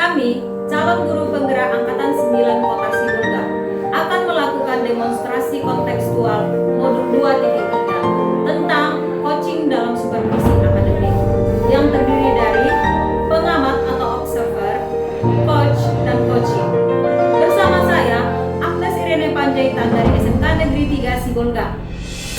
Kami, calon guru penggerak Angkatan 9 Kota Sibolga, akan melakukan demonstrasi kontekstual modul 2.3 tentang coaching dalam supervisi akademik yang terdiri dari pengamat atau observer, coach, dan coaching. Bersama saya, Agnes Irene Panjaitan dari SMK Negeri 3 Sibolga.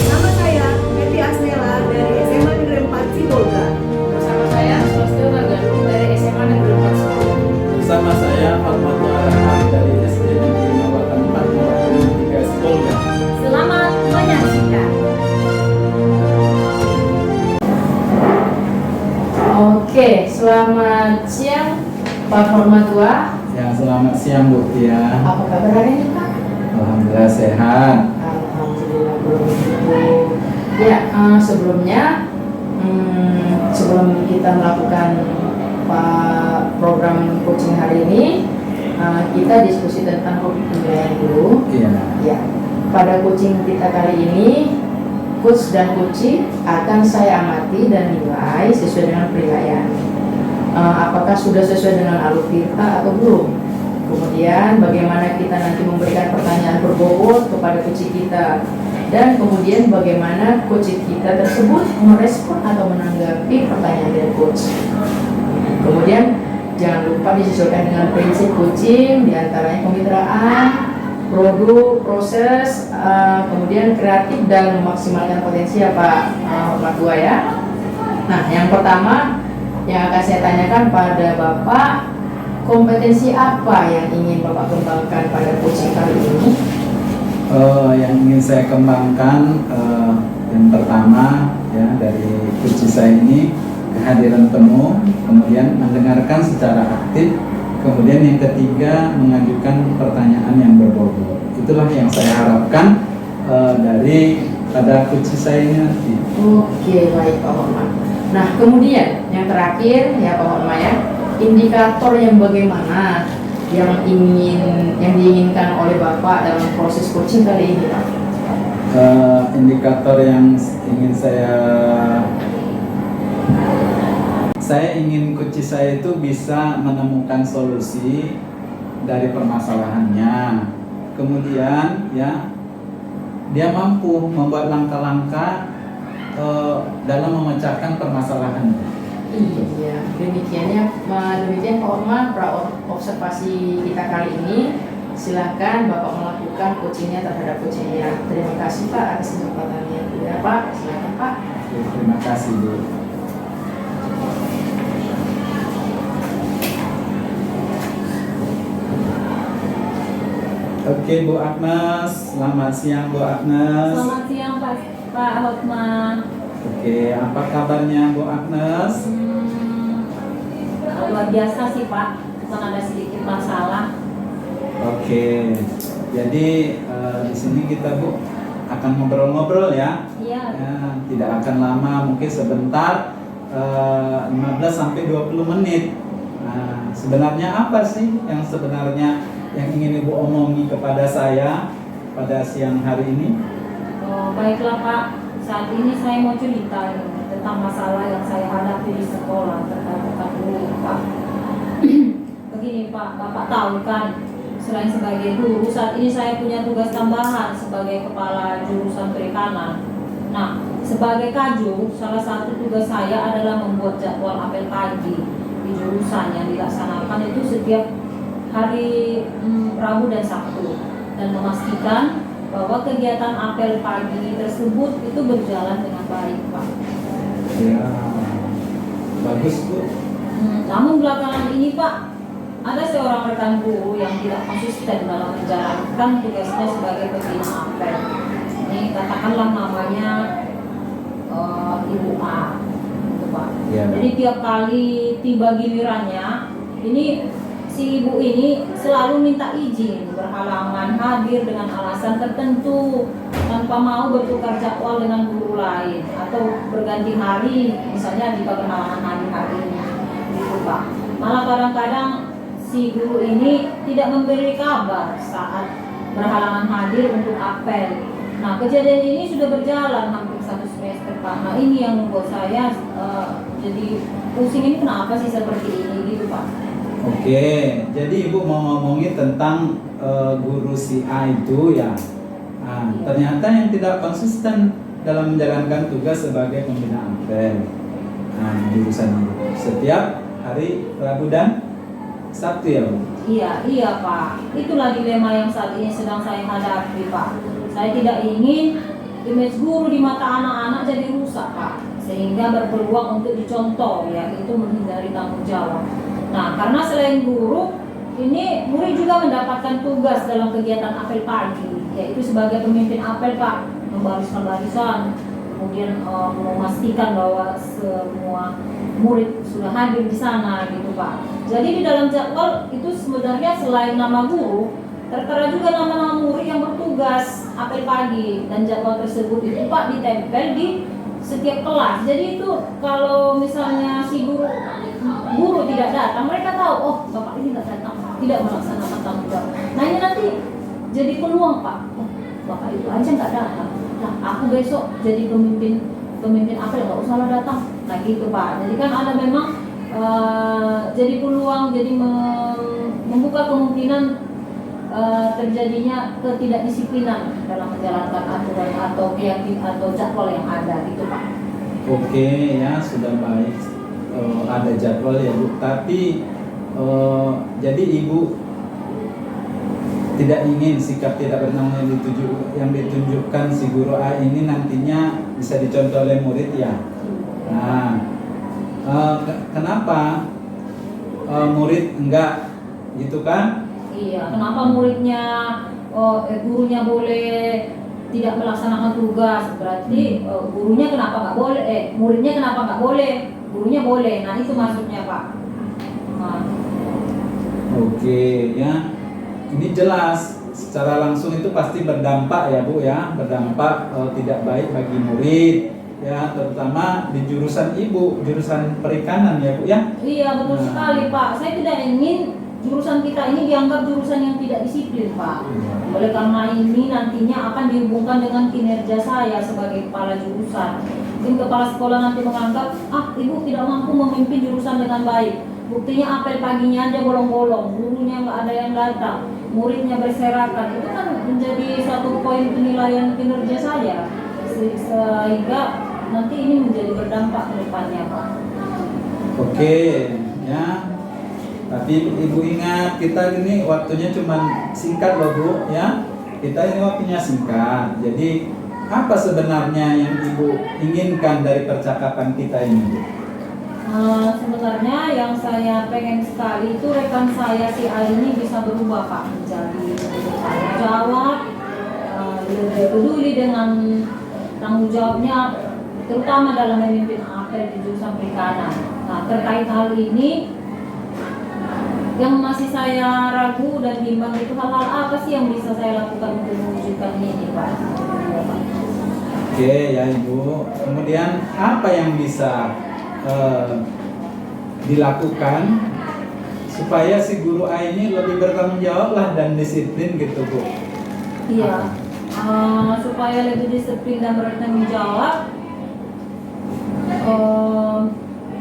Nama saya Hetty Asnela dari SMA Negeri 4 Sibolga. Bersama saya Swastio Bagandung dari SMA Negeri 4 Sibolga. Bersama saya Ahmad Rahman dari SD Negeri 4 3 Sibolga. Selamat menyaksikan. Oke, selamat siang Pak Formatua. Ya, selamat siang Bu Tia. Apa kabar hari ini Pak? Alhamdulillah sehat. Alhamdulillah begitu. Ya, sebelum kita melakukan program coaching hari ini, kita diskusi tentang hobi penilaian dulu. Iya. Ya, pada coaching kita kali ini, coach dan coaching akan saya amati dan nilai sesuai dengan penilaian. Apakah sudah sesuai dengan alur kita atau belum? Kemudian bagaimana kita nanti memberikan pertanyaan berbobot kepada coach kita, dan kemudian bagaimana coach kita tersebut merespon atau menanggapi pertanyaan dari coach. Kemudian jangan lupa disesuaikan dengan prinsip coaching, diantaranya kemitraan, produk, proses, kemudian kreatif dan memaksimalkan potensi ya Pak Formatua ya. Nah, yang pertama yang akan saya tanyakan pada Bapak, kompetensi apa yang ingin Bapak kembangkan pada coaching kali ini? Yang ingin saya kembangkan yang pertama ya dari coach saya ini kehadiran penuh, kemudian mendengarkan secara aktif, kemudian yang ketiga mengajukan pertanyaan yang berbobot. Itulah yang saya harapkan dari pada coach saya ini nanti. Oke, baik Pak Hormat. Nah, kemudian yang terakhir ya Pak Hormat ya, indikator yang bagaimana yang diinginkan oleh Bapak dalam proses coaching kali ini Pak? Indikator yang ingin saya ingin coach saya itu bisa menemukan solusi dari permasalahannya. Kemudian ya dia mampu membuat langkah-langkah dalam memecahkan permasalahannya. Iya, demikian Pak Orman, observasi kita kali ini. Silakan Bapak melakukan coachingnya terhadap coachingnya. Terima kasih Pak atas kesempatannya. Ya Pak, silakan Pak. Terima kasih Bu. Oke Bu Agnes, selamat siang Bu Agnes. Selamat siang Pak Hotman. Oke, apa kabarnya Bu Agnes? Luar biasa sih Pak, cuma ada sedikit masalah. Oke, jadi di sini kita Bu akan ngobrol-ngobrol ya. Iya. Ya, tidak akan lama, mungkin sebentar, 15 sampai 20 menit. Nah, sebenarnya apa sih yang sebenarnya yang ingin Ibu omongi kepada saya pada siang hari ini? Oh, baiklah Pak, saat ini saya mau cerita tentang masalah yang saya hadapi di sekolah terkait guru Pak. Begini Pak, Bapak tahu kan, selain sebagai guru, saat ini saya punya tugas tambahan sebagai kepala jurusan perikanan. Nah, sebagai kaju, salah satu tugas saya adalah membuat jadwal apel pagi di jurusan yang dilaksanakan itu setiap hari Rabu dan Sabtu, dan memastikan bahwa kegiatan apel pagi tersebut itu berjalan dengan baik Pak. Ya, bagus Bu. Namun belakangan ini Pak, ada seorang rekan guru yang tidak konsisten dalam menjalankan tugasnya sebagai pembina apel. Ini katakanlah namanya Ibu A, gitu Pak. Ya. Jadi tiap kali tiba gilirannya, ini si ibu ini selalu minta izin, berhalangan hadir dengan alasan tertentu, tanpa mau bertukar jadwal dengan guru lain atau berganti hari, misalnya jika berhalangan hadir hari ini, gitu Pak. Malah kadang-kadang si guru ini tidak memberi kabar saat berhalangan hadir untuk apel. Nah, kejadian ini sudah berjalan hampir 1 semester Pak. Nah, ini yang membuat saya jadi pusing, ini kenapa sih seperti ini gitu Pak. Oke, jadi Ibu mau ngomongin tentang guru si A itu ya. Nah, ternyata yang tidak konsisten dalam menjalankan tugas sebagai pembina apel. Nah, jurusan ini setiap hari Rabu dan Sabtu ya Bu. Iya Pak. Itulah dilema yang saat ini sedang saya hadapi Pak. Saya tidak ingin image guru di mata anak-anak jadi rusak Pak, sehingga berpeluang untuk dicontoh, yaitu menghindari tanggung jawab. Nah, karena selain guru, ini murid juga mendapatkan tugas dalam kegiatan apel pagi, yaitu sebagai pemimpin apel Pak, membariskan barisan, kemudian memastikan bahwa semua murid sudah hadir di sana gitu Pak. Jadi di dalam jadwal itu sebenarnya selain nama guru, tertera juga nama-nama murid yang bertugas apel pagi, dan jadwal tersebut itu Pak ditempel di setiap kelas. Jadi itu kalau misalnya si guru tidak datang, mereka tahu oh bapak ini tidak datang, tidak melaksanakan tanggung jawab. Nah ini nanti jadi peluang Pak, oh, bapak itu aja nggak datang, nah aku besok jadi pemimpin apel nggak usah lah datang. Nah gitu Pak. Jadi kan ada memang jadi peluang, jadi membuka kemungkinan terjadinya ketidakdisiplinan dalam menjalankan aturan atau keyakinan atau jadwal yang ada gitu Pak. Oke ya, sudah baik. Ada jadwal ya Bu. Tapi jadi Ibu tidak ingin sikap tidak bertanggung yang ditunjukkan si guru A ini nantinya bisa dicontoh oleh murid ya. Nah, kenapa murid enggak gitu kan? Iya, kenapa muridnya gurunya boleh tidak melaksanakan tugas, berarti gurunya kenapa nggak boleh? Muridnya kenapa nggak boleh? Gurunya boleh. Nah itu maksudnya Pak. Nah. Oke ya, ini jelas secara langsung itu pasti berdampak ya Bu ya, berdampak tidak baik bagi murid ya, terutama di jurusan Ibu, jurusan perikanan ya Bu ya. Iya betul sekali Pak. Saya tidak ingin jurusan kita ini dianggap jurusan yang tidak disiplin Pak. Oleh karena ini nantinya akan dihubungkan dengan kinerja saya sebagai kepala jurusan. Mungkin kepala sekolah nanti menganggap ibu tidak mampu memimpin jurusan dengan baik. Buktinya apel paginya aja bolong-bolong, gurunya nggak ada yang datang, muridnya berserakan. Itu kan menjadi satu poin penilaian kinerja saya, sehingga nanti ini menjadi berdampak ke depannya Pak. Oke ya. Tapi Ibu ingat, kita ini waktunya cuma singkat loh Bu ya. Kita ini waktunya singkat. Jadi apa sebenarnya yang Ibu inginkan dari percakapan kita ini Bu? Sebenarnya yang saya pengen sekali itu rekan saya si A ini bisa berubah Pak, menjadi lebih bertanggung jawab, lebih peduli dengan tanggung jawabnya, terutama dalam memimpin apel di jurusan perikanan. Nah terkait hal ini, yang masih saya ragu dan bimbang itu hal-hal apa sih yang bisa saya lakukan untuk mewujudkan ini Pak? Oke ya Ibu. Kemudian apa yang bisa dilakukan supaya si guru A ini lebih bertanggung jawab lah dan disiplin gitu Bu? Iya, supaya lebih disiplin dan bertanggung jawab,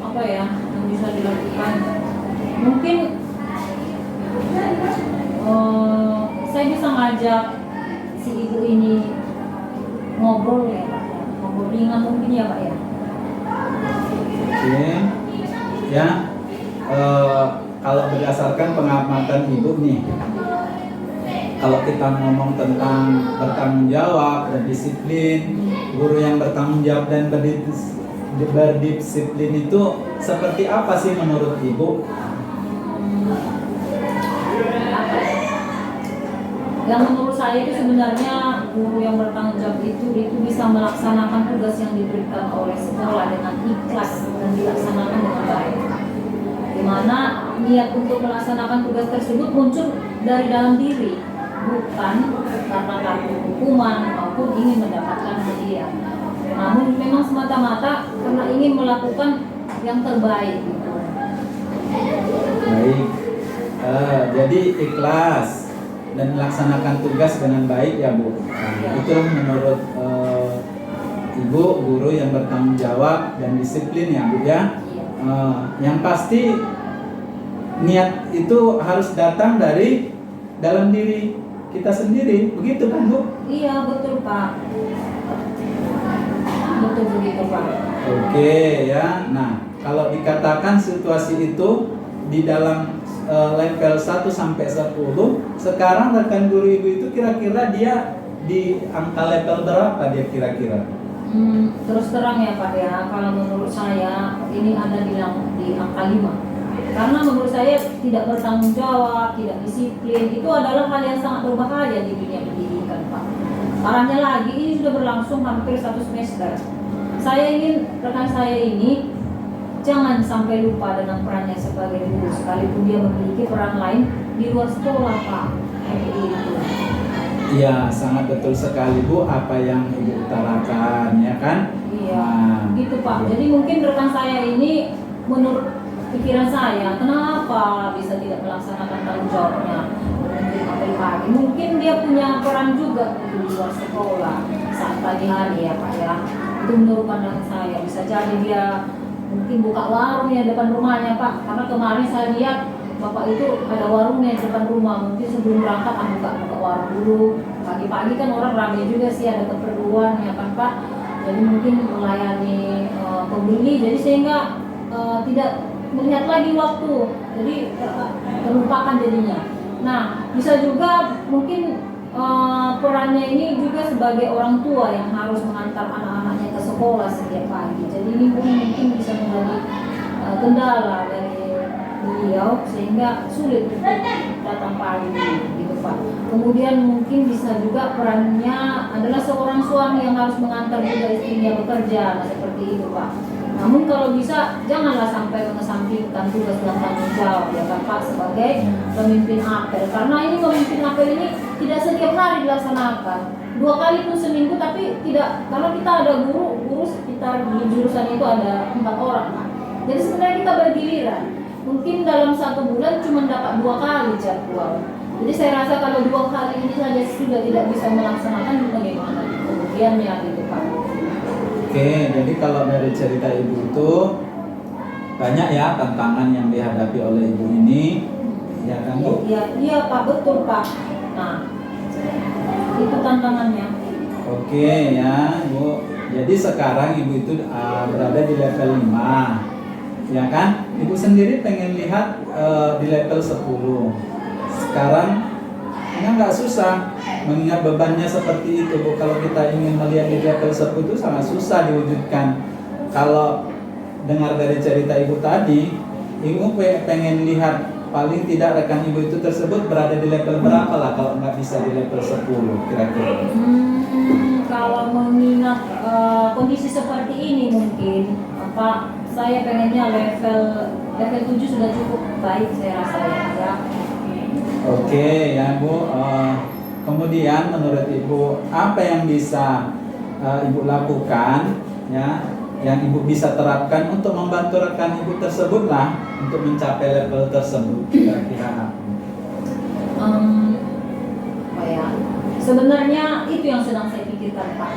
apa ya yang bisa dilakukan? Mungkin saya bisa ngajak si ibu ini ngobrol ya Pak, ngobrol ringan mungkin ya Pak ya. Oke ya, kalau berdasarkan pengamatan Ibu nih, kalau kita ngomong tentang bertanggung jawab dan disiplin, guru yang bertanggung jawab dan berdisiplin itu seperti apa sih menurut Ibu? Yang menurut saya itu sebenarnya guru yang bertanggung jawab itu bisa melaksanakan tugas yang diberikan oleh sekolah dengan ikhlas dan dilaksanakan dengan baik. Dimana niat untuk melaksanakan tugas tersebut muncul dari dalam diri, bukan karena takut hukuman maupun ingin mendapatkan hadiah. Namun memang semata-mata karena ingin melakukan yang terbaik. Baik, jadi ikhlas dan melaksanakan tugas dengan baik ya Bu. Itu menurut Ibu guru yang bertanggung jawab dan disiplin ya Bu ya. Yang pasti niat itu harus datang dari dalam diri kita sendiri, begitu kan Bu? Iya betul Pak. Betul begitu Pak. Oke ya. Nah, kalau dikatakan situasi itu di dalam level 1 sampai 10, sekarang rekan guru Ibu itu kira-kira dia di angka level berapa dia kira-kira? Terus terang ya Pak ya, kalau menurut saya ini ada di angka 5. Karena menurut saya tidak bertanggung jawab, tidak disiplin, itu adalah hal yang sangat berbahaya di dunia pendidikan Pak. Parahnya lagi, ini sudah berlangsung hampir 1 semester. Saya ingin rekan saya ini jangan sampai lupa dengan perannya sebagai guru, sekalipun dia memiliki peran lain di luar sekolah Pak. Kayak gitu. Iya, sangat betul sekali Bu apa yang Ibu utarakan, ya kan? Iya, gitu Pak. Jadi mungkin rekan saya ini menurut pikiran saya, kenapa bisa tidak melaksanakan tanggung jawabnya? Mungkin apel pagi, mungkin dia punya peran juga di luar sekolah saat pagi hari ya Pak ya. Itu menurut pandangan saya, bisa jadi dia mungkin buka warung ya depan rumahnya Pak. Karena kemarin saya lihat Bapak itu ada warungnya di depan rumah, mungkin sebelum berangkat buka warung dulu. Pagi-pagi kan orang ramai juga sih, ada keperluan ya kan Pak. Jadi mungkin melayani pembeli, jadi sehingga tidak melihat lagi waktu, jadi terlupakan jadinya. Nah, bisa juga mungkin perannya ini juga sebagai orang tua yang harus mengantar anak-anaknya ke sekolah setiap pagi. Jadi ini mungkin bisa menjadi kendala dari beliau sehingga sulit untuk datang pagi gitu Pak. Kemudian mungkin bisa juga perannya adalah seorang suami yang harus mengantar juga istrinya bekerja, seperti itu Pak. Namun kalau bisa janganlah sampai mengesampingkan tugas dan tanggung jawab ya kan Pak sebagai pemimpin apel, karena ini pemimpin apel ini tidak setiap hari dilaksanakan, 2 kali pun seminggu, tapi tidak, karena kita ada guru sekitar di jurusan itu ada 4 orang Pak. Jadi sebenarnya kita bergiliran. Mungkin dalam 1 bulan cuma dapat 2 kali jadwal. Jadi saya rasa kalau 2 kali ini saja sudah tidak bisa melaksanakan, bagaimana kemudiannya gitu Pak. Oke, jadi kalau dari cerita Ibu itu banyak ya tantangan yang dihadapi oleh Ibu ini, ya kan Bu? Iya Pak, betul Pak. Nah, itu tantangannya. Oke ya Bu. Jadi sekarang Ibu itu berada di level 5. Ya kan? Ibu sendiri pengen lihat di level 10. Sekarang ini nggak susah mengingat bebannya seperti itu Bu. Kalau kita ingin melihat di level 10 itu sangat susah diwujudkan. Kalau dengar dari cerita Ibu tadi, Ibu pengen lihat paling tidak rekan Ibu itu tersebut berada di level berapa lah kalau nggak bisa di level 10 kira-kira? Kalau mengingat kondisi seperti ini mungkin saya pengennya level 7 sudah cukup baik saya rasa ya. Oke ya Bu. Kemudian menurut Ibu apa yang bisa Ibu lakukan ya, yang Ibu bisa terapkan untuk membantu rekan Ibu tersebut lah untuk mencapai level tersebut kira-kira? Sebenarnya itu yang sedang saya pikirkan Pak.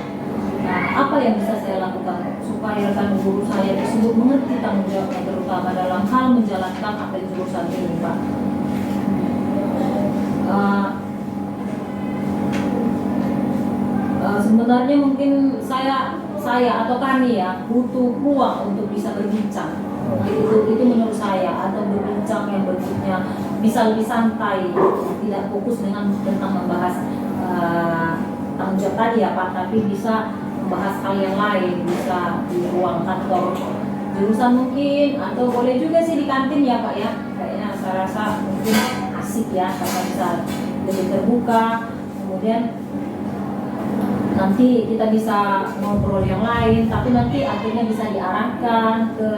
Nah, apa yang bisa saya lakukan supaya rekan guru saya tersebut mengerti tanggung jawabnya, terutama dalam hal menjalankan apel jurusan ini Pak. Sebenarnya mungkin saya atau kami ya butuh ruang untuk bisa berbincang. Itu menurut saya, atau berbincang yang bentuknya bisa lebih santai, tidak fokus tentang membahas tanggung jawab tadi ya Pak, tapi bisa membahas hal yang lain, bisa di ruang kantor jurusan mungkin, atau boleh juga sih di kantin ya Pak ya. Kayaknya saya rasa mungkin asik ya karena bisa lebih terbuka. Kemudian nanti kita bisa ngobrol yang lain, tapi nanti akhirnya bisa diarahkan ke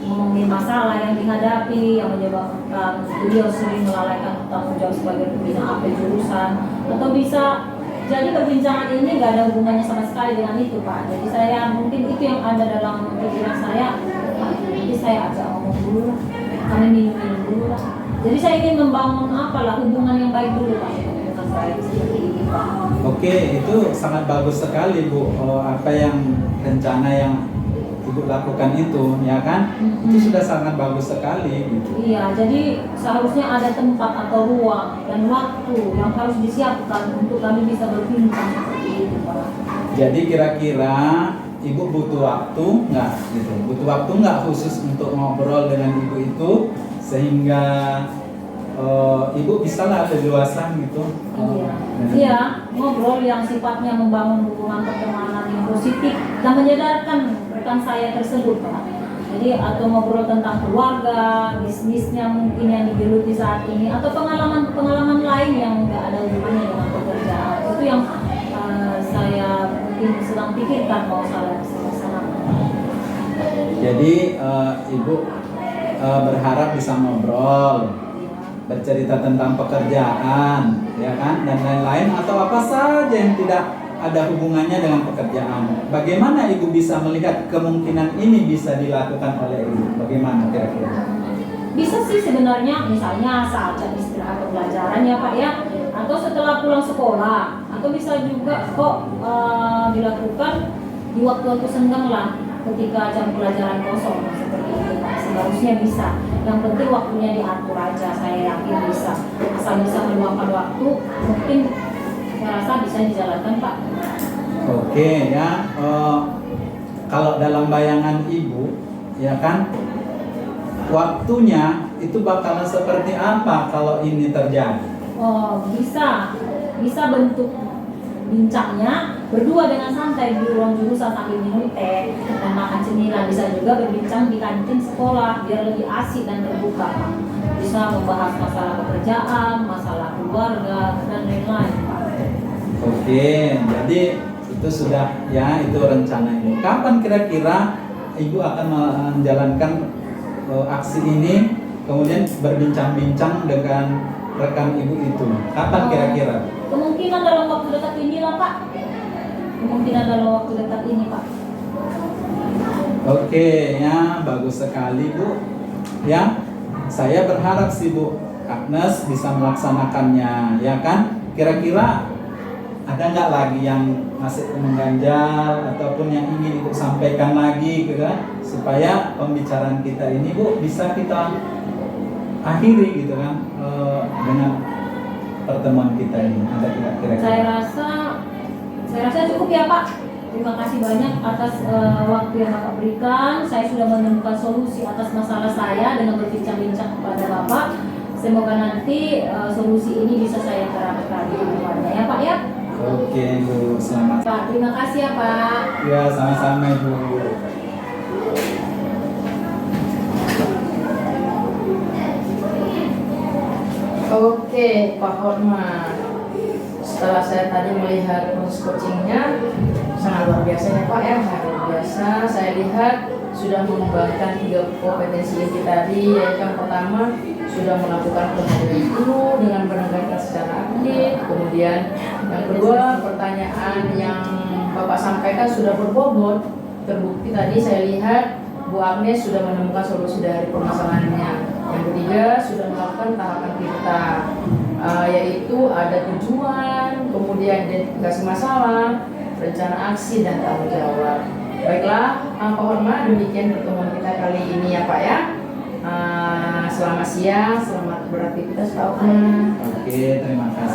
ngomongin masalah yang dihadapi yang menyebabkan beliau sering melalaikan tanggung jawab sebagai pembina apel jurusan, atau bisa jadi perbincangan ini nggak ada hubungannya sama sekali dengan itu Pak. Jadi saya mungkin itu yang ada dalam pikiran saya, nanti saya ajak ngomong dulu, kami minum dulu lah. Jadi saya ingin membangun hubungan yang baik dulu Pak dengan saya seperti ini Pak. Oke, itu sangat bagus sekali Bu. Apa yang rencana yang ibu lakukan itu, ya kan? Itu sudah sangat bagus sekali gitu. Iya, jadi seharusnya ada tempat atau ruang dan waktu yang harus disiapkan untuk kami bisa berbincang seperti itu, Pak. Jadi kira-kira ibu butuh waktu nggak gitu? Butuh waktu nggak khusus untuk ngobrol dengan ibu itu sehingga ibu bisa lah leluasa gitu? Iya, iya, ngobrol yang sifatnya membangun hubungan pertemanan yang positif dan menyadarkan rekan saya tersebut, Pak. Jadi atau ngobrol tentang keluarga, bisnisnya mungkin yang digeluti saat ini, atau pengalaman-pengalaman lain yang nggak ada hubungannya dengan pekerjaan. Itu yang saya mungkin sedang pikirkan mau saya laksanakan. Jadi ibu berharap bisa ngobrol, bercerita tentang pekerjaan, ya kan, dan lain-lain, atau apa saja yang tidak ada hubungannya dengan pekerjaan. Bagaimana ibu bisa melihat kemungkinan ini bisa dilakukan oleh ibu? Bagaimana kira-kira? Bisa sih sebenarnya, misalnya saat jam istirahat pembelajaran ya Pak ya, atau setelah pulang sekolah, atau bisa juga kok dilakukan di waktu-waktu senggang lah, ketika jam pelajaran kosong seperti itu Pak. Seharusnya bisa. Yang penting waktunya diatur aja, saya yakin bisa. Asal bisa meluangkan waktu, mungkin saya rasa bisa dijalankan Pak. Oke ya, kalau dalam bayangan ibu, ya kan, waktunya itu bakalan seperti apa kalau ini terjadi? Oh, bisa bentuk bincangnya berdua dengan santai di ruang jurusan sambil minum teh dan makan cemilan. Bisa juga berbincang di kantin sekolah biar lebih asik dan terbuka, Pak. Bisa membahas masalah pekerjaan, masalah keluarga dan lain-lain, Pak. Oke, jadi itu sudah ya, itu rencana ibu. Kapan kira-kira ibu akan menjalankan aksi ini, kemudian berbincang-bincang dengan rekan ibu itu? Kapan kira-kira? Kemungkinan dalam waktu dekat ini lah Pak. Kemungkinan dalam waktu dekat ini Pak. Oke ya, bagus sekali Bu. Ya, saya berharap sih Bu Agnes bisa melaksanakannya, ya kan? Kira-kira ada nggak lagi yang masih mengganjal ataupun yang ingin Ibu sampaikan lagi, gitu kan? Supaya pembicaraan kita ini Bu bisa kita akhiri gitu kan, dengan pertemuan kita ini. Ada kira-kira? Saya rasa cukup ya Pak. Terima kasih banyak atas waktu yang Bapak berikan. Saya sudah menemukan solusi atas masalah saya dengan berbincang-bincang kepada Bapak. Semoga nanti solusi ini bisa saya terapkan di keluarga ya Pak ya. Oke Bu, selamat. Pak, terima kasih ya Pak. Ya, sama-sama Ibu. Oke, Pak Hotma. Setelah saya tadi melihat proses coachingnya, sangat luar biasa ya Pak ya, sangat luar biasa. Saya lihat sudah mengembangkan 3 kompetensi inti tadi, yaitu yang pertama sudah melakukan penghadiran penuh dengan mendengarkan secara aktif. Kemudian yang kedua, pertanyaan yang Bapak sampaikan sudah berbobot. Terbukti tadi saya lihat Bu Agnes sudah menemukan solusi dari permasalahannya. Yang ketiga, sudah melakukan tahapan kita, yaitu ada tujuan, kemudian identifikasi masalah, rencana aksi, dan tanggung jawab. Baiklah, Pak Horma, demikian pertemuan kita kali ini ya Pak ya. Selamat siang, selamat beraktivitas Pak Horma. Oke, terima kasih.